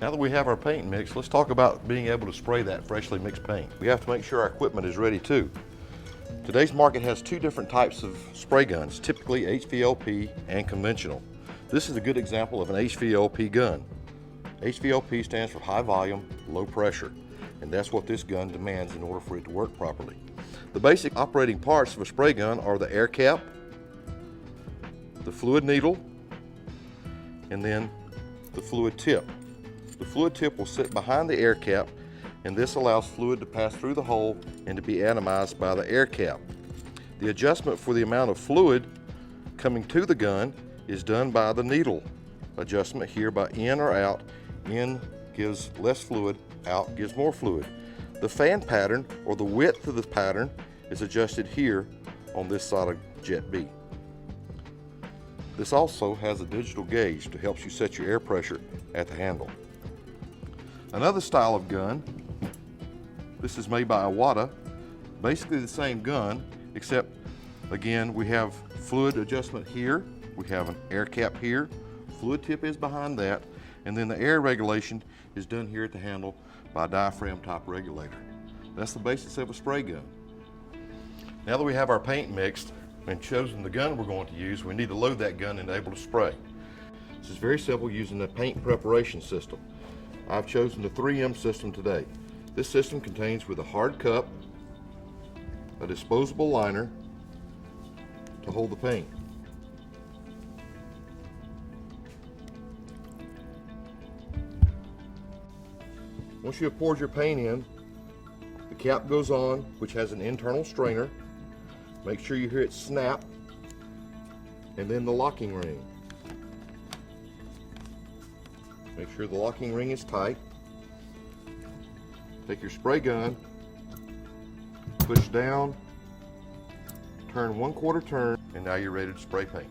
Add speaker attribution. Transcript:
Speaker 1: Now that we have our paint mixed, let's talk about being able to spray that freshly mixed paint. We have to make sure our equipment is ready too. Today's market has two different types of spray guns, typically HVLP and conventional. This is a good example of an HVLP gun. HVLP stands for high volume, low pressure, and that's what this gun demands in order for it to work properly. The basic operating parts of a spray gun are the air cap, the fluid needle, and then the fluid tip. The fluid tip will sit behind the air cap, and this allows fluid to pass through the hole and to be atomized by the air cap. The adjustment for the amount of fluid coming to the gun is done by the needle adjustment here by in or out. In gives less fluid, out gives more fluid. The fan pattern, or the width of the pattern, is adjusted here on this side of Jet B. This also has a digital gauge to help you set your air pressure at the handle. Another style of gun, this is made by Iwata, basically the same gun, except again we have fluid adjustment here, we have an air cap here, fluid tip is behind that, and then the air regulation is done here at the handle by a diaphragm type regulator. That's the basics of a spray gun. Now that we have our paint mixed and chosen the gun we're going to use, we need to load that gun and able to spray. This is very simple using the paint preparation system. I've chosen the 3M system today. This system contains with a hard cup, a disposable liner to hold the paint. Once you have poured your paint in, the cap goes on, which has an internal strainer. Make sure you hear it snap, and then the locking ring. Make sure the locking ring is tight. Take your spray gun, push down, turn 1/4 turn, and now you're ready to spray paint.